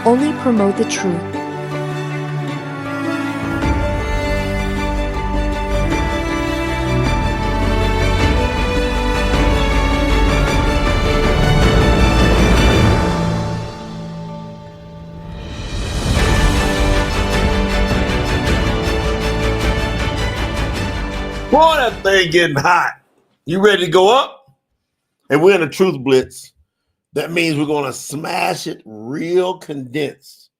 only promote the truth. Boy, that thing getting hot. You ready to go up? And we're in a Truth Blitz. That means we're going to smash it real condensed.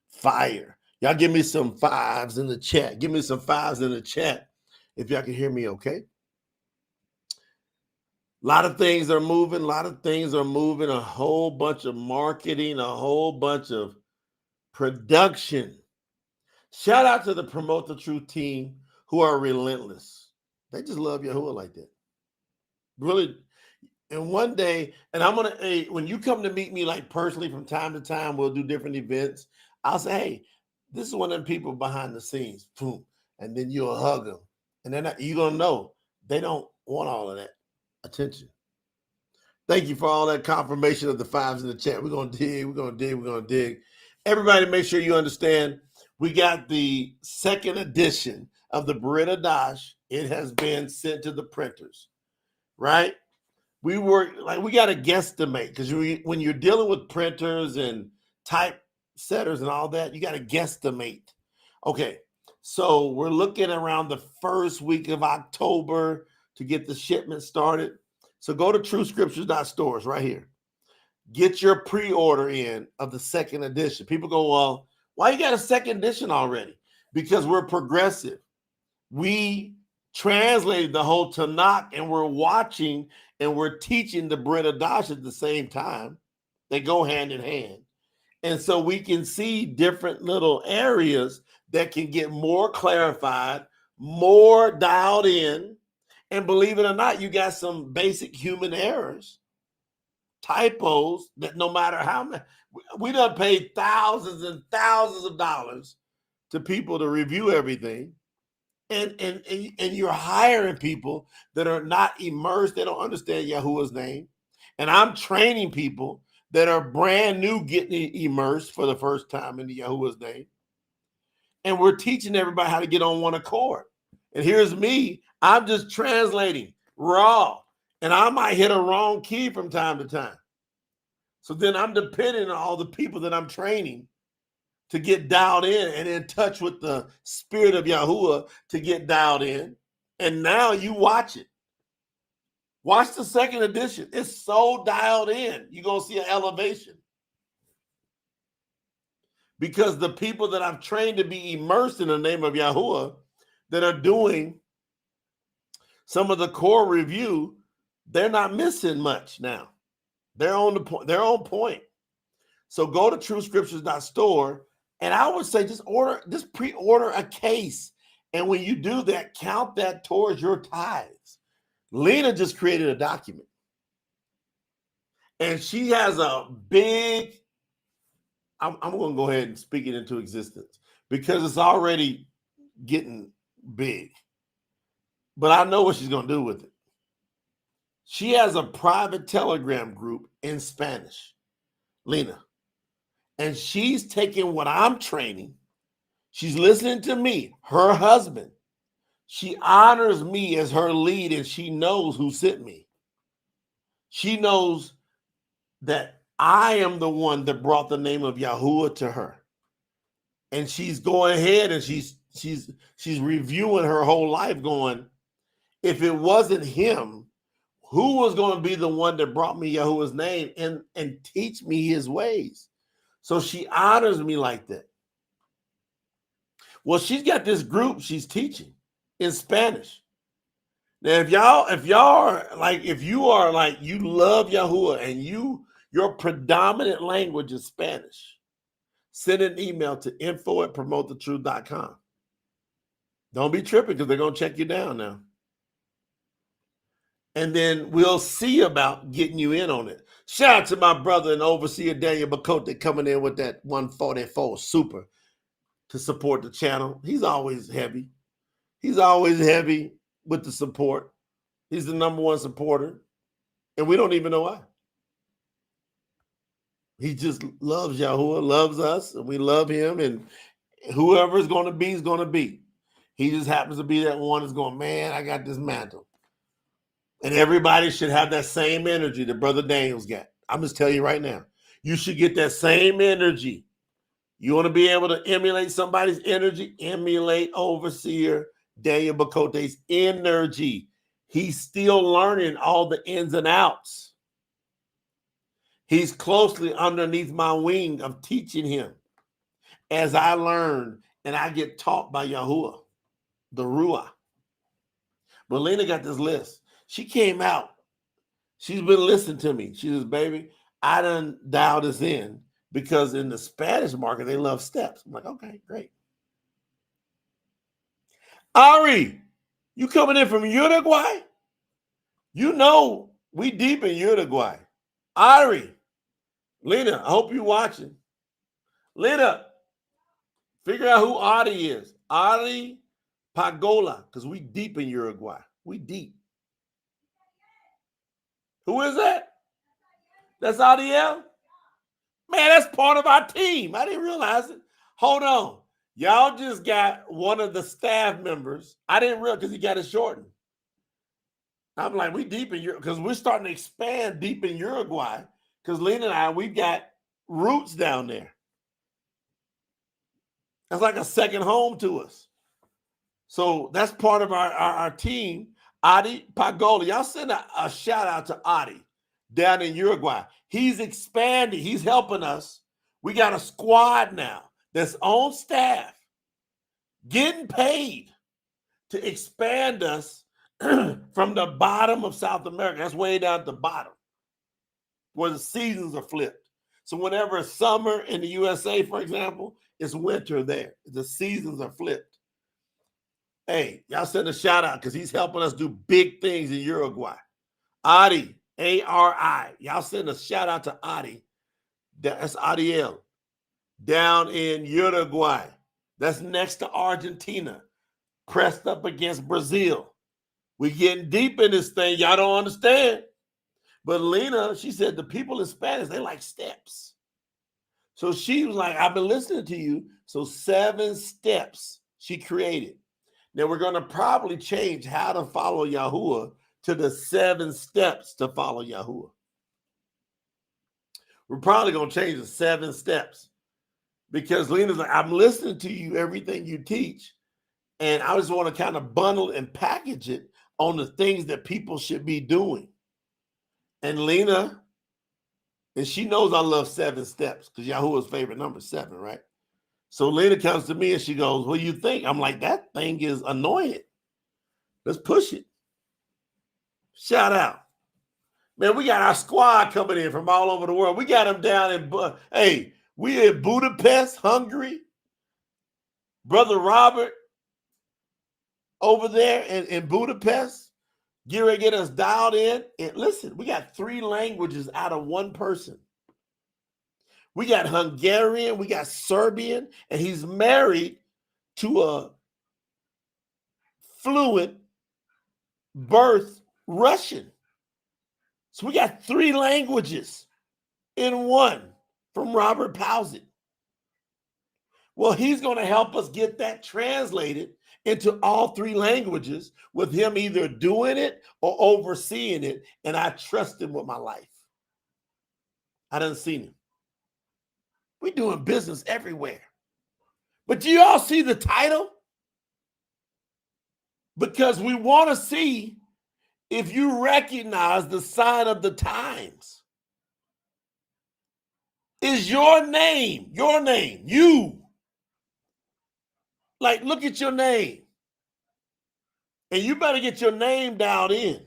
Fire. Y'all give me some fives in the chat. Give me some fives in the chat if y'all can hear me okay. A lot of things are moving. A lot of things are moving. A whole bunch of marketing. A whole bunch of production. Shout out to the Promote the Truth team who are relentless. They just love Yahuwah like that. Really. And one day, and I'm going to, when you come to meet me like personally from time to time, we'll do different events. I'll say, hey, this is one of the people behind the scenes. Boom. And then you'll hug them. And then you're going to know they don't want all of that attention. Thank you for all that confirmation of the fives in the chat. We're going to dig, we're going to dig, we're going to dig. Everybody make sure you understand we got the second edition of the Bariyt Hadash. It has been sent to the printers, right? We got to guesstimate because when you're dealing with printers and typesetters and all that, you got to guesstimate. Okay, so we're looking around the first week of October to get the shipment started. So go to truthscriptures.stores right here. Get your pre-order in of the second edition. People go, well, why you got a second edition already? Because we're progressive. We translated the whole Tanakh and we're watching and we're teaching the Bariyt Hadash at the same time. They go hand in hand. And so we can see different little areas that can get more clarified, more dialed in. And believe it or not, you got some basic human errors, typos that no matter how many, we done paid thousands and thousands of dollars to people to review everything. And you're hiring people that are not immersed. They don't understand Yahuwah's name. And I'm training people that are brand new getting immersed for the first time into Yahuwah's name. And we're teaching everybody how to get on one accord. And here's me. I'm just translating raw. And I might hit a wrong key from time to time. So then I'm depending on all the people that I'm training to get dialed in and in touch with the spirit of Yahuwah to get dialed in. And now you watch it. Watch the second edition. It's so dialed in. You're going to see an elevation. Because the people that I've trained to be immersed in the name of Yahuwah that are doing some of the core review, they're not missing much now. They're on the point. They're on point. So go to truthscriptures.store. And I would say just pre-order a case. And when you do that, count that towards your tithes. Lena just created a document. And she has a big, I'm going to go ahead and speak it into existence because it's already getting big. But I know what she's going to do with it. She has a private Telegram group in Spanish, Lena. And she's taking what I'm training. She's listening to me, her husband. She honors me as her lead, and she knows who sent me. She knows that I am the one that brought the name of Yahuwah to her. And she's going ahead and she's reviewing her whole life going, if it wasn't him, who was going to be the one that brought me Yahuwah's name and teach me his ways? So she honors me like that. Well, she's got this group she's teaching in Spanish. Now, if you are like you love Yahuwah and your predominant language is Spanish, send an email to info@promotethetruth.com. Don't be tripping because they're going to check you down now. And then we'll see about getting you in on it. Shout out to my brother and overseer Daniyal Bakote coming in with that 144 super to support the channel. He's always heavy. He's always heavy with the support. He's the #1 supporter. And we don't even know why. He just loves Yahuwah, loves us, and we love him. And whoever is going to be is going to be. He just happens to be that one that's going, man, I got this mantle. And everybody should have that same energy that Brother Daniel's got. I'm just telling you right now. You should get that same energy. You want to be able to emulate somebody's energy? Emulate Overseer Daniel Bakote's energy. He's still learning all the ins and outs. He's closely underneath my wing of teaching him as I learn and I get taught by Yahuwah, the Ruah. But Lena got this list. She came out. She's been listening to me. She says, baby, I done dial this in because in the Spanish market, they love steps. I'm like, okay, great. Ari, you coming in from Uruguay? You know we deep in Uruguay. Ari, Lena, I hope you're watching. Lena, figure out who Ari is. Ari Pagola, because we deep in Uruguay. We deep. Who is that? That's Adiel? Man, that's part of our team. I didn't realize it. Hold on. Y'all just got one of the staff members. I didn't realize because he got it shortened. I'm like, we deep in Uruguay because we're starting to expand deep in Uruguay because Lena and I, we've got roots down there. That's like a second home to us. So that's part of our team. Adi Pagola. Y'all send a shout out to Adi down in Uruguay. He's expanding. He's helping us. We got a squad now that's on staff getting paid to expand us from the bottom of South America. That's way down at the bottom where the seasons are flipped. So whenever it's summer in the USA, for example, it's winter there. The seasons are flipped. Hey, y'all send a shout out because he's helping us do big things in Uruguay. Adi, A-R-I. Y'all send a shout out to Adi. That's Adiel down in Uruguay. That's next to Argentina, pressed up against Brazil. We're getting deep in this thing. Y'all don't understand. But Lena, she said the people in Spanish, they like steps. So she was like, I've been listening to you. So 7 steps she created. Now we're going to probably change how to follow Yahuwah to the 7 steps to follow Yahuwah. We're probably going to change the 7 steps because Lena's like, I'm listening to you, everything you teach. And I just want to kind of bundle and package it on the things that people should be doing. And Lena, and she knows I love 7 steps because Yahuwah's favorite number is 7, right? So Lena comes to me and she goes, what do you think? I'm like, that thing is annoying. Let's push it. Shout out. Man, we got our squad coming in from all over the world. We got them down in, we in Budapest, Hungary. Brother Robert over there in Budapest. Get ready to get us dialed in. And listen, we got 3 languages out of 1 person. We got Hungarian, we got Serbian, and he's married to a fluent birth Russian. So we got 3 languages in 1 from Robert Powsett. Well, he's going to help us get that translated into all 3 languages with him either doing it or overseeing it. And I trust him with my life. I done seen him. We're doing business everywhere. But do you all see the title? Because we want to see if you recognize the sign of the times. Is your name, you. Like, look at your name. And you better get your name dialed in.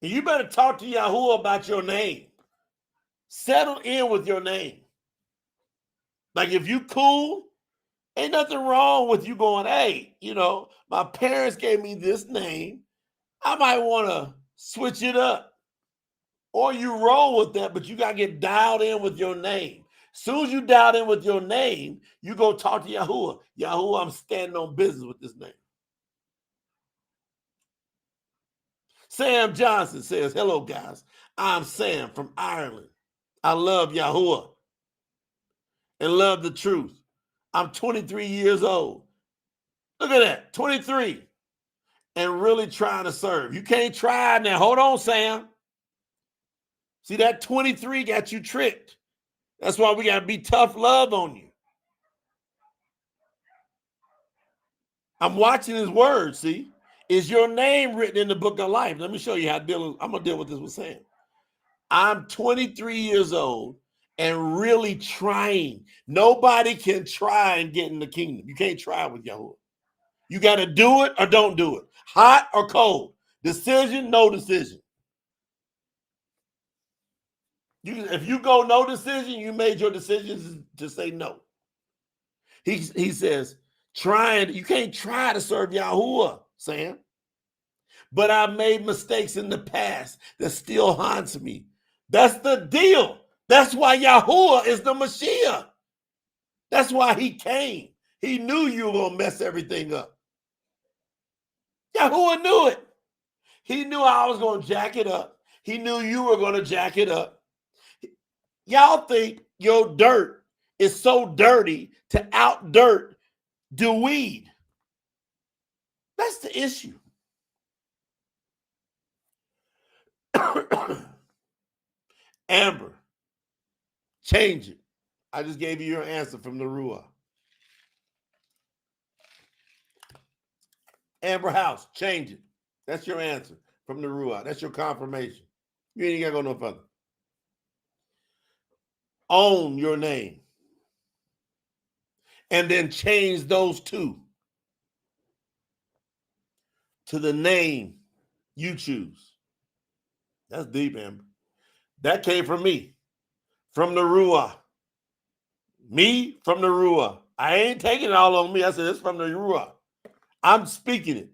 And you better talk to Yahuwah about your name. Settle in with your name. Like, if you cool, ain't nothing wrong with you going, hey, my parents gave me this name. I might want to switch it up. Or you roll with that, but you got to get dialed in with your name. As soon as you dialed in with your name, you go talk to Yahuwah. Yahuwah, I'm standing on business with this name. Sam Johnson says, hello, guys. I'm Sam from Ireland. I love Yahuwah and love the truth. I'm 23 years old. Look at that, 23, and really trying to serve. You can't try now. Hold on, Sam. See, that 23 got you tricked. That's why we got to be tough love on you. I'm watching his words, see? Is your name written in the book of life? Let me show you how I'm going to deal with this with Sam. I'm 23 years old and really trying. Nobody can try and get in the kingdom. You can't try with Yahuwah. You got to do it or don't do it. Hot or cold. Decision, no decision. If you go no decision, you made your decisions to say no. He says, you can't try to serve Yahuwah, Sam. But I made mistakes in the past that still haunts me. That's the deal. That's why Yahuwah is the Mashiach. That's why he came. He knew you were going to mess everything up. Yahuwah knew it. He knew I was going to jack it up. He knew you were going to jack it up. Y'all think your dirt is so dirty to out-dirt the weed. That's the issue. Amber, change it. I just gave you your answer from the Ruah. Amber House, change it. That's your answer from the Ruah. That's your confirmation. You ain't got to go no further. Own your name. And then change those two to the name you choose. That's deep, Amber. That came from me, from the Ruah. Me from the Ruah. I ain't taking it all on me. I said, it's from the Ruah. I'm speaking it.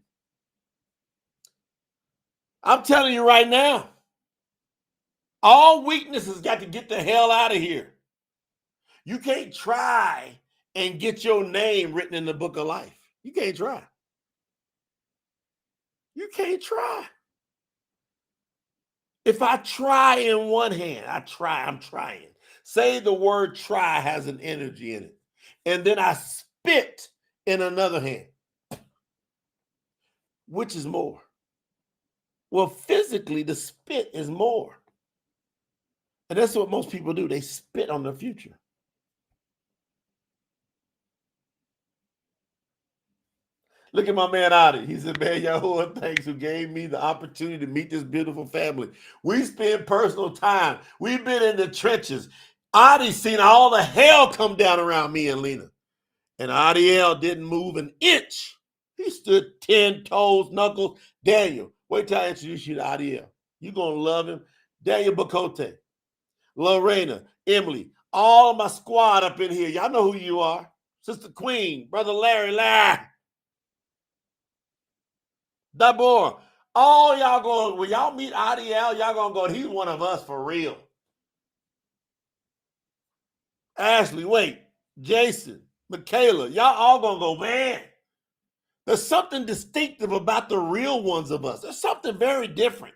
I'm telling you right now, all weaknesses got to get the hell out of here. You can't try and get your name written in the book of life. You can't try. You can't try. If I try in one hand, I'm trying. Say the word try has an energy in it. And then I spit in another hand. Which is more? Well, physically, the spit is more. And that's what most people do. They spit on the future. Look at my man Adi. He said, man, Yahuwah, thanks who gave me the opportunity to meet this beautiful family. We spend personal time. We've been in the trenches. Adi's seen all the hell come down around me and Lena. And Adiel didn't move an inch. He stood 10 toes, knuckles. Daniel, wait till I introduce you to Adiel. You're going to love him. Daniel Bacote, Lorena, Emily, all of my squad up in here. Y'all know who you are. Sister Queen, Brother Larry, Dabor, all y'all going, when y'all meet Adiel, y'all going to go, he's one of us for real. Ashley, wait, Jason, Miykal, y'all all going to go, man. There's something distinctive about the real ones of us. There's something very different.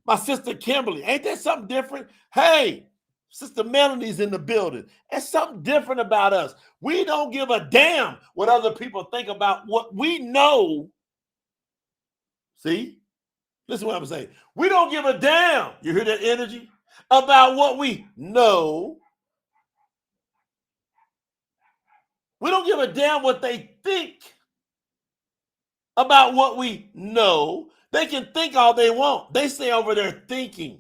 My sister Kimberly, ain't that something different? Hey, Sister Melanie's in the building. There's something different about us. We don't give a damn what other people think about what we know. See? Listen to what I'm saying. We don't give a damn. You hear that energy? About what we know. We don't give a damn what they think about what we know. They can think all they want. They stay over there thinking.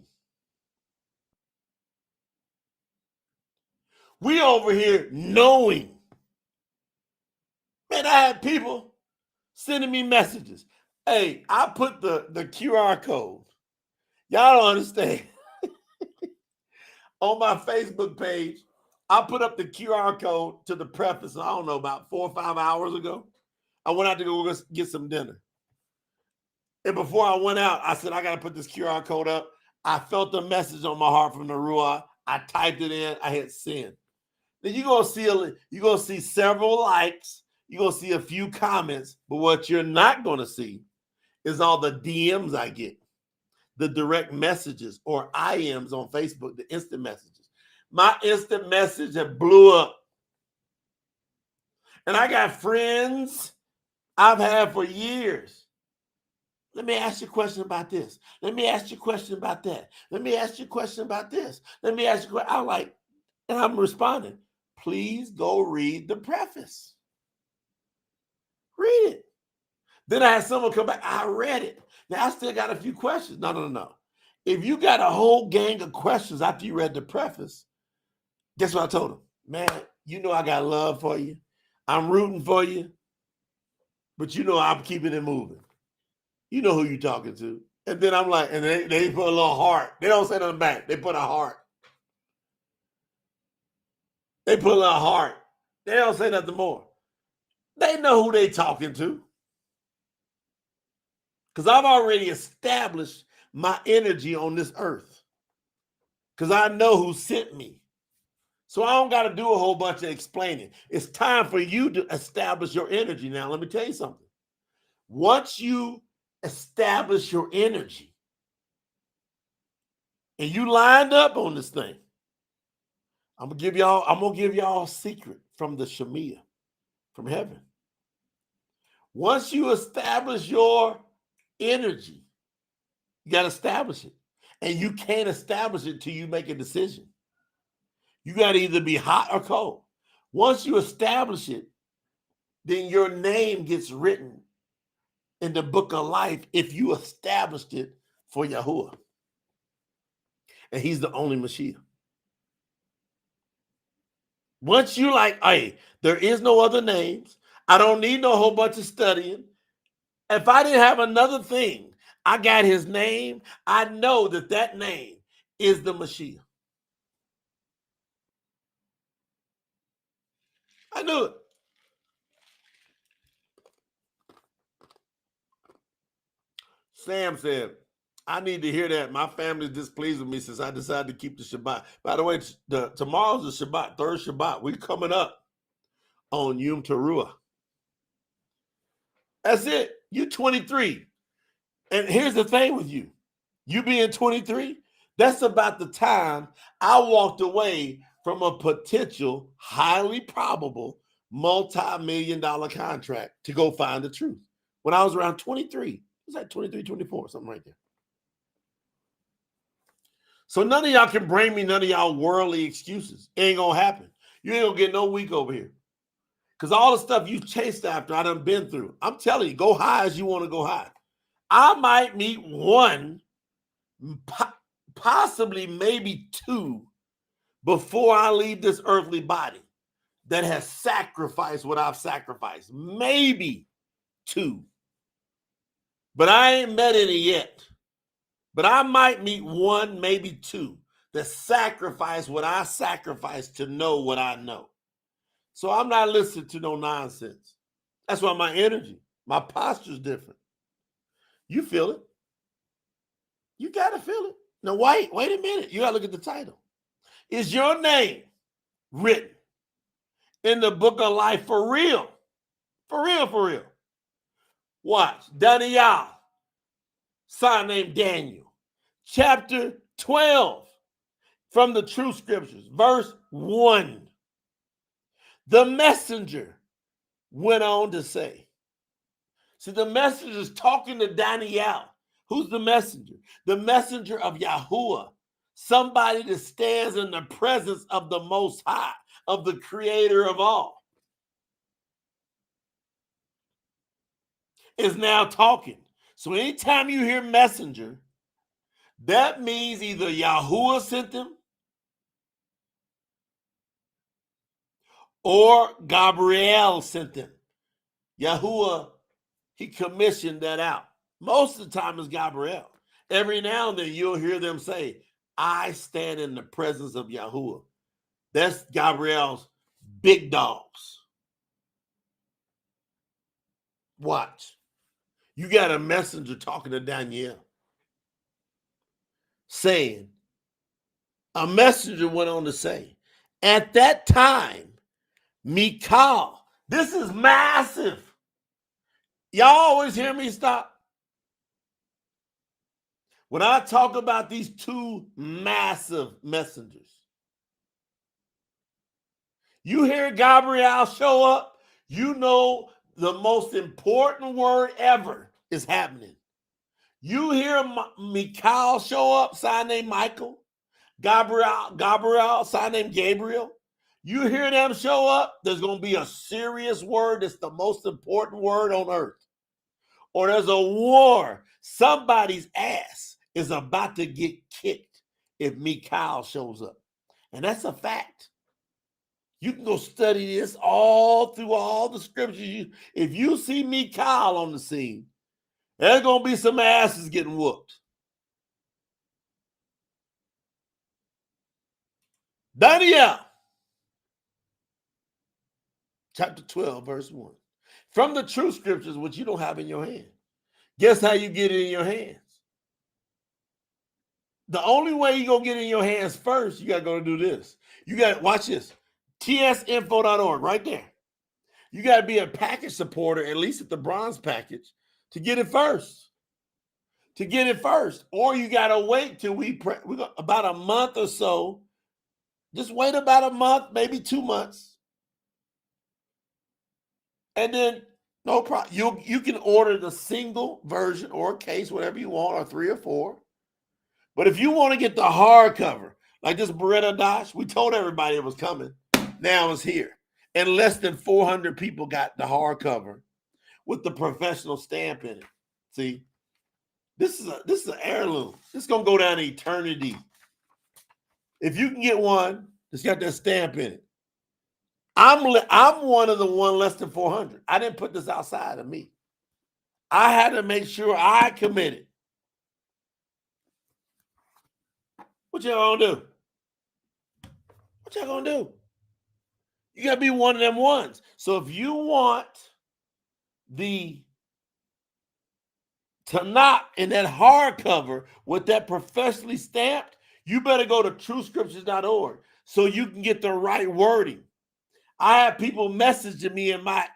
We over here knowing. Man, I had people sending me messages. Hey, I put the QR code. Y'all don't understand. On my Facebook page, I put up the QR code to the preface, I don't know, about 4 or 5 hours ago. I went out to go get some dinner. And before I went out, I said, I got to put this QR code up. I felt the message on my heart from the Ruah. I typed it in. I hit send. Then you're gonna see several likes. You're gonna see a few comments, but what you're not gonna see is all the DMs I get. the direct messages or IMs on Facebook, the instant messages. My instant message have blew up. And I got friends I've had for years. Let me ask you a question about this. Let me ask you a question about that. Let me ask you a question about this. Let me ask you a question. I'm like, and I'm responding, please go read the preface. Read it. Then I had someone come back, I read it. Now I still got a few questions. No. If you got a whole gang of questions after you read the preface, guess what I told them? Man, you know I got love for you. I'm rooting for you. But you know I'm keeping it moving. You know who you're talking to. And then I'm like, and they put a little heart. They don't say nothing back. They put a heart. They put a little heart. They don't say nothing more. They know who they talking to. Because I've already established my energy on this earth. Because I know who sent me. So I don't got to do a whole bunch of explaining. It's time for you to establish your energy. Now, let me tell you something. Once you establish your energy and you lined up on this thing, I'm gonna give y'all a secret from the Shemiah, from heaven. Once you establish your energy, you got to establish it. And you can't establish it till you make a decision. You got to either be hot or cold. Once you establish it, then your name gets written in the book of life if you established it for Yahuwah. And he's the only Mashiach. Once you like, hey, there is no other names. I don't need no whole bunch of studying. If I didn't have another thing, I got his name. I know that name is the Mashiach. I knew it. Sam said, I need to hear that. My family's displeased with me since I decided to keep the Shabbat. By the way, tomorrow's the Shabbat, third Shabbat. We're coming up on Yom Teruah. That's it. You 23. And here's the thing with you. You being 23, that's about the time I walked away from a potential, highly probable, multi-million-dollar contract to go find the truth. When I was around 23, it was like 23, 24, something right there. So none of y'all can bring me none of y'all worldly excuses. It ain't gonna happen. You ain't gonna get no week over here. Because all the stuff you chased after, I done been through. I'm telling you, go high as you want to go high. I might meet one, possibly maybe two, before I leave this earthly body that has sacrificed what I've sacrificed. Maybe two. But I ain't met any yet. But I might meet one, maybe two, that sacrifice what I sacrificed to know what I know. So I'm not listening to no nonsense. That's why my energy, my posture's different. You feel it. You got to feel it. Now, wait a minute. You got to look at the title. Is your name written in the book of life for real? For real, for real. Watch. Daniyal, son named Daniel. Chapter 12 from the True Scriptures, verse 1. The messenger went on to say, see, the messenger is talking to Daniyal. Who's the messenger? The messenger of YAHUAH, somebody that stands in the presence of the Most High, of the Creator of all, is now talking. So anytime you hear messenger, that means either YAHUAH sent them or Gabriel sent them. YAHUAH, he commissioned that out. Most of the time it's Gabriel. Every now and then you'll hear them say, I stand in the presence of YAHUAH. That's Gabriel's big dogs. Watch. You got a messenger talking to Daniyal, saying, a messenger went on to say, at that time, Miykal, this is massive. Y'all always hear me stop. When I talk about these two massive messengers, you hear Gabriel show up, you know the most important word ever is happening. You hear Miykal show up, sign named Miykal, Gabriel, sign named Gabriel. You hear them show up, there's going to be a serious word that's the most important word on earth. Or there's a war. Somebody's ass is about to get kicked if Miykal shows up. And that's a fact. You can go study this all through all the scriptures. If you see Miykal on the scene, there's going to be some asses getting whooped. Daniyal, chapter 12, verse 1. From the true scriptures, which you don't have in your hand. Guess how you get it in your hands? The only way you're going to get it in your hands first, you got to go do this. You got to watch this. tsinfo.org, right there. You got to be a package supporter, at least at the bronze package, to get it first. To get it first. Or you got to wait till we got about a month or so. Just wait about a month, maybe 2 months. And then, no problem. You can order the single version or a case, whatever you want, or 3 or 4. But if you want to get the hardcover, like this Bariyt Hadash, we told everybody it was coming. Now it's here. And less than 400 people got the hardcover with the professional stamp in it. See, this is an heirloom. This is gonna go down to eternity. If you can get one that's got that stamp in it, I'm one of the one less than 400. I didn't put this outside of me. I had to make sure I committed. What y'all gonna do? What y'all gonna do? You gotta be one of them ones. So if you want the Tanakh in that hardcover with that professionally stamped, you better go to truthscriptures.org so you can get the right wording. I have people messaging me in my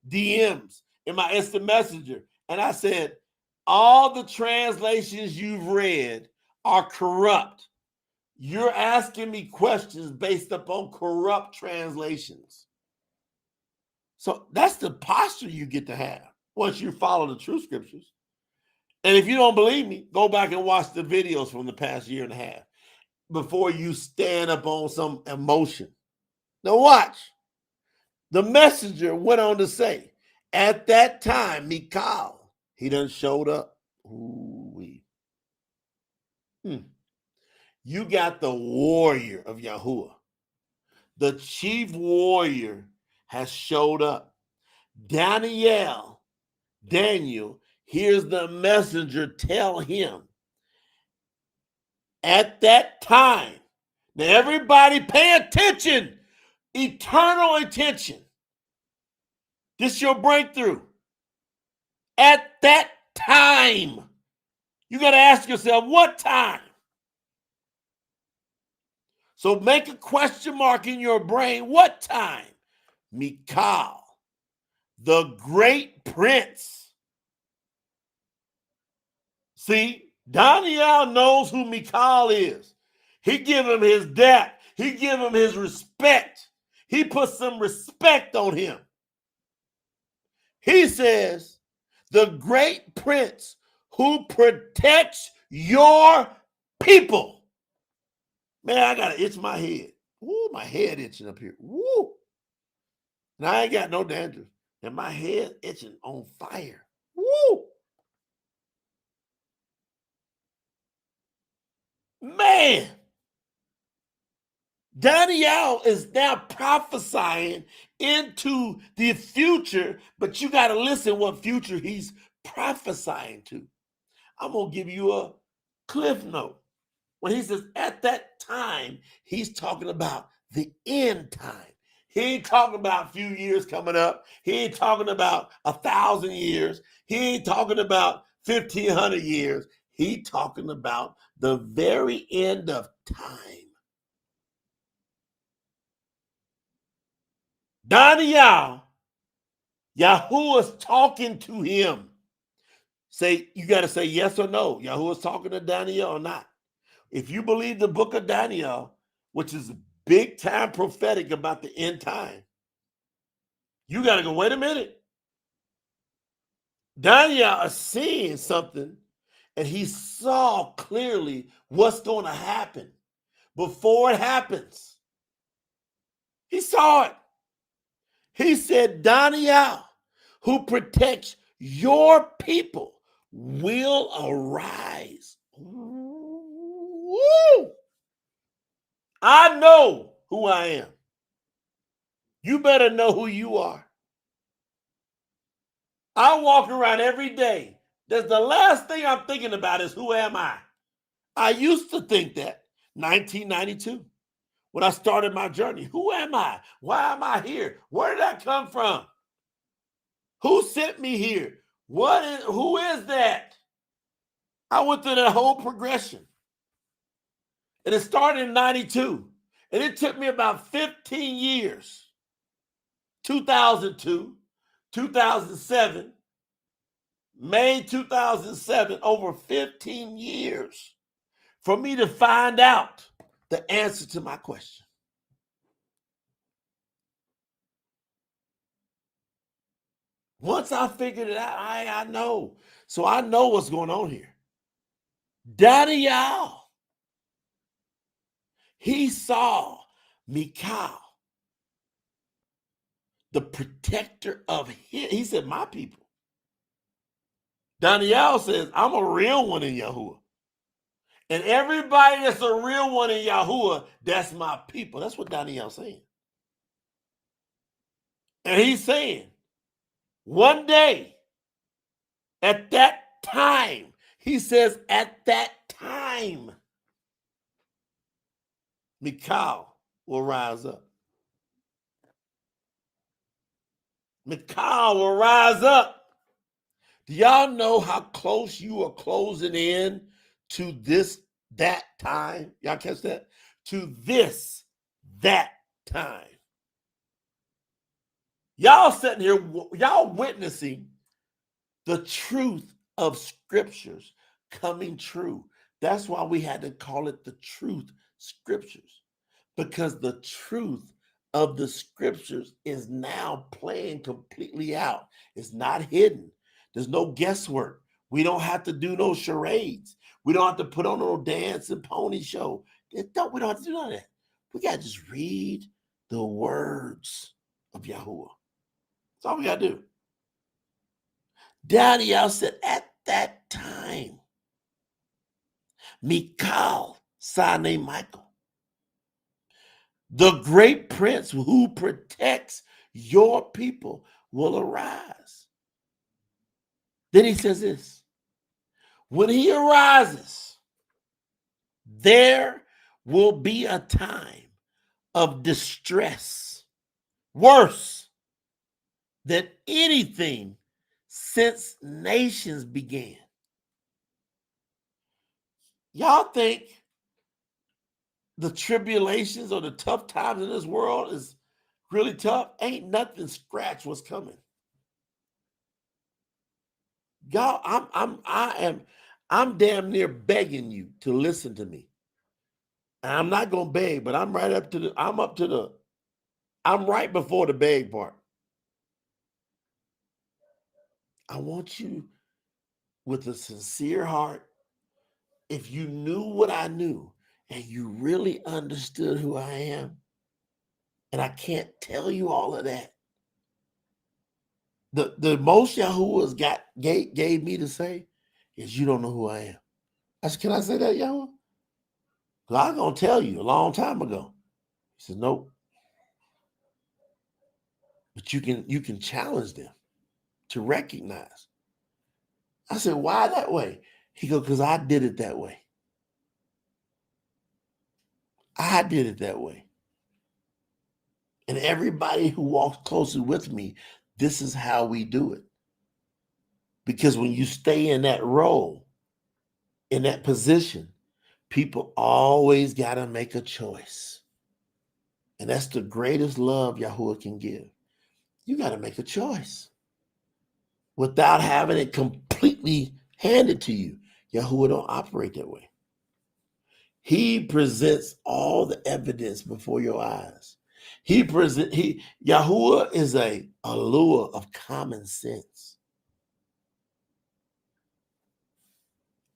DMs, in my instant messenger, and I said, all the translations you've read are corrupt. You're asking me questions based upon corrupt translations. So that's the posture you get to have once you follow the true scriptures. And if you don't believe me, go back and watch the videos from the past year and a half before you stand up on some emotion. Now watch. The messenger went on to say, at that time, Miykal, he done showed up. Ooh-wee. You got the warrior of YAHUAH. The chief warrior has showed up. Daniyal, here's the messenger tell him. At that time, now everybody pay attention, eternal attention. This is your breakthrough. At that time, you got to ask yourself, what time? So make a question mark in your brain. What time? Miykal, the great prince. See, Daniyal knows who Miykal is. He give him his depth. He give him his respect. He put some respect on him. He says, the great prince who protects your people. Man, I got to itch my head. Ooh, my head itching up here. Woo. And I ain't got no dandruff. And my head itching on fire. Woo. Man. Daniyal is now prophesying into the future, but you got to listen what future he's prophesying to. I'm going to give you a cliff note. When he says at that time, he's talking about the end time. He ain't talking about a few years coming up. He ain't talking about 1,000 years. He ain't talking about 1,500 years. He talking about the very end of time. Daniyal, YAHUAH's talking to him, You got to say yes or no. Yahuwah's talking to Daniyal or not. If you believe the book of Daniyal, which is big time prophetic about the end time, you got to go, wait a minute. Daniyal is seeing something, and he saw clearly what's going to happen before it happens. He saw it. He said, Daniyal, who protects your people, will arise. Woo! I know who I am. You better know who you are. I walk around every day. That's the last thing I'm thinking about is who am I? I used to think that 1992 when I started my journey. Who am I? Why am I here? Where did I come from? Who sent me here? Who is that? I went through that whole progression. And it started in 92. And it took me about 15 years. 2002, 2007, May 2007, over 15 years for me to find out the answer to my question. Once I figured it out, I know. So I know what's going on here. Daniyal, he saw Miykal, the protector of his. He said, my people. Daniyal says, I'm a real one in Yahuwah. And everybody that's a real one in Yahuwah, that's my people. That's what Daniyal's saying. And he's saying, one day, at that time, he says, at that time, Miykal will rise up. Miykal will rise up. Do y'all know how close you are closing in to that time? Y'all catch that? To that time. Y'all sitting here, y'all witnessing the truth of scriptures coming true. That's why we had to call it the truth scriptures, because the truth of the scriptures is now playing completely out. It's not hidden. There's no guesswork. We don't have to do no charades. We don't have to put on no dance and pony show. We don't have to do none of that. We got to just read the words of Yahuwah. That's all we got to do. Daniyal said, at that time, Miykal, son named Miykal, the great prince who protects your people, will arise. Then he says this, when he arises, there will be a time of distress, worse than anything since nations began. Y'all think the tribulations or the tough times in this world is really tough? Ain't nothing scratch what's coming. Y'all, I'm damn near begging you to listen to me. And I'm not gonna beg, but I'm right before the beg part. I want you with a sincere heart, if you knew what I knew and you really understood who I am, and I can't tell you all of that. The most Yahuwah's gave me to say is, you don't know who I am. I said, can I say that, Yahuwah? Because I was going to tell you a long time ago. He said, nope. But you can challenge them to recognize. I said, why that way? He goes, because I did it that way. I did it that way. And everybody who walks closely with me, this is how we do it. Because when you stay in that role, in that position, people always got to make a choice. And that's the greatest love Yahuwah can give. You got to make a choice without having it completely handed to you. Yahuwah don't operate that way. He presents all the evidence before your eyes. Yahuwah is a allure of common sense.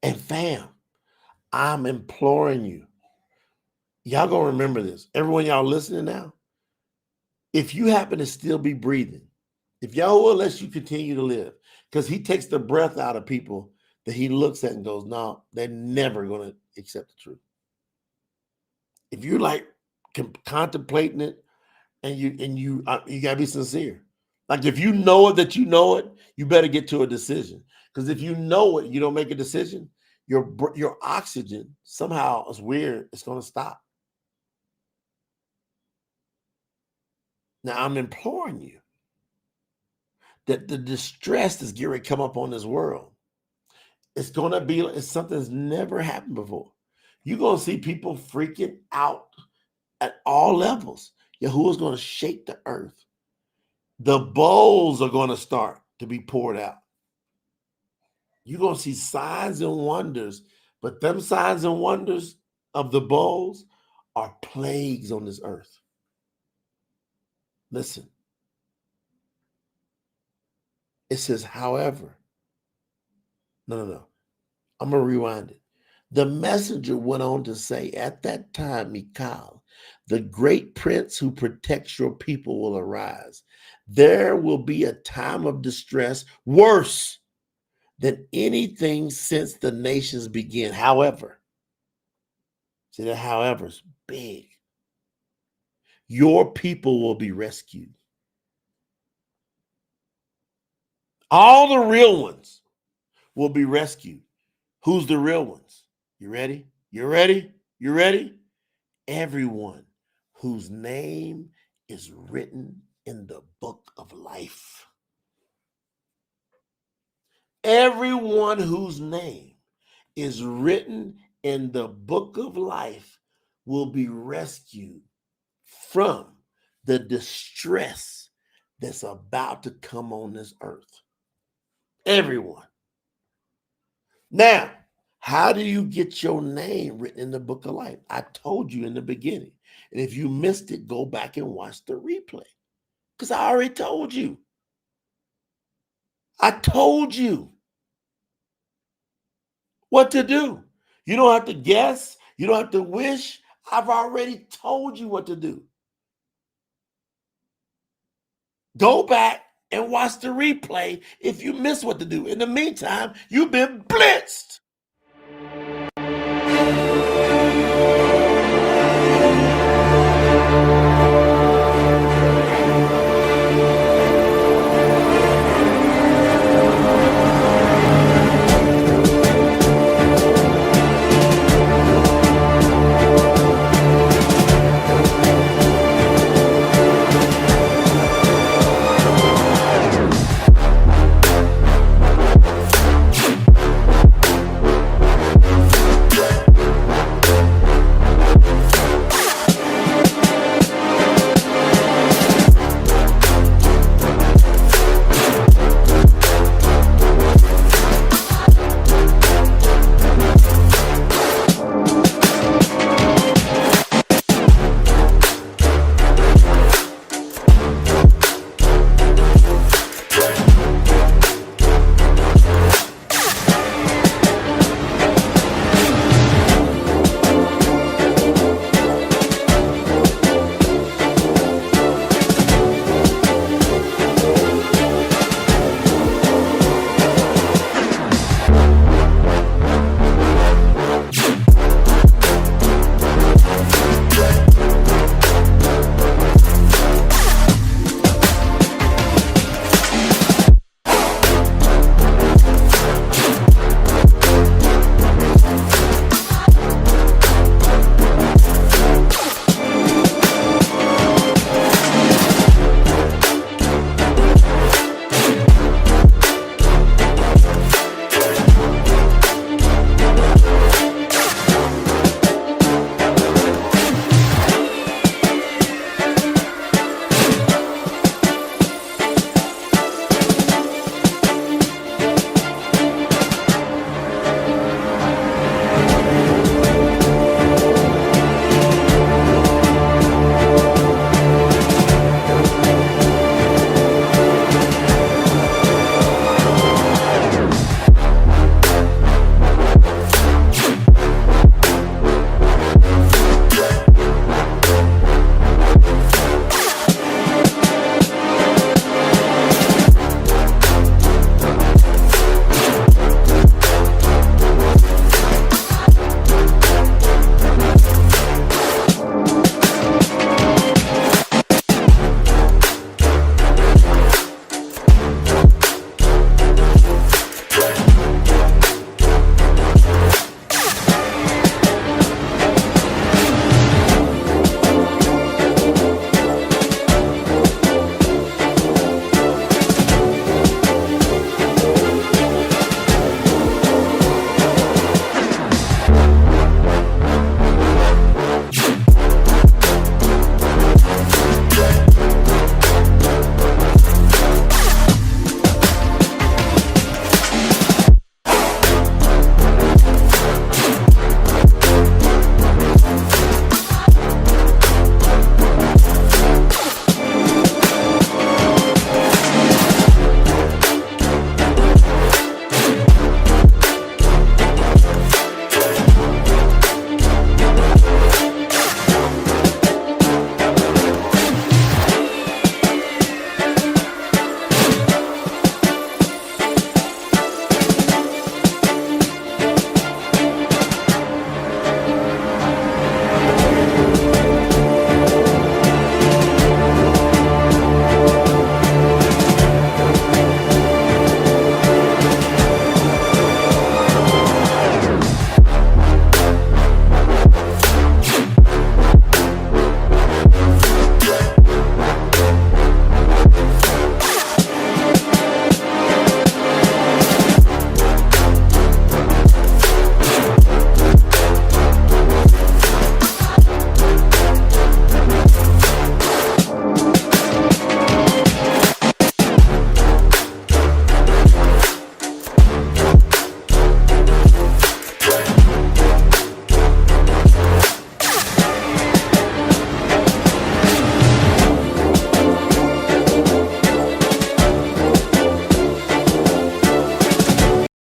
And fam, I'm imploring you. Y'all gonna remember this. Everyone y'all listening now, if you happen to still be breathing, if Yahuwah lets you continue to live, because he takes the breath out of people that he looks at and goes, no, they're never going to accept the truth. If you're like contemplating it and you gotta be sincere. Like if you know it that you know it, you better get to a decision. Because if you know it, you don't make a decision, your oxygen somehow is weird. It's going to stop. Now I'm imploring you that the distress that's getting ready to come up on this world, it's going to be it's something that's never happened before. You're going to see people freaking out at all levels. Yahuwah's going to shake the earth. The bowls are going to start to be poured out. You're going to see signs and wonders, but them signs and wonders of the bowls are plagues on this earth. Listen. It says, however, no. I'm going to rewind it. The messenger went on to say, at that time, Miykal, the great prince who protects your people, will arise. There will be a time of distress worse than anything since the nations began. However, see that however is big. Your people will be rescued. All the real ones will be rescued. Who's the real ones? You ready? You ready? You ready? Everyone whose name is written in the book of life. Everyone whose name is written in the book of life will be rescued from the distress that's about to come on this earth. Everyone. Now, how do you get your name written in the book of life? I told you in the beginning. And if you missed it, go back and watch the replay. Because I already told you. I told you what to do. You don't have to guess. You don't have to wish. I've already told you what to do. Go back and watch the replay if you miss what to do. In the meantime, you've been blitzed.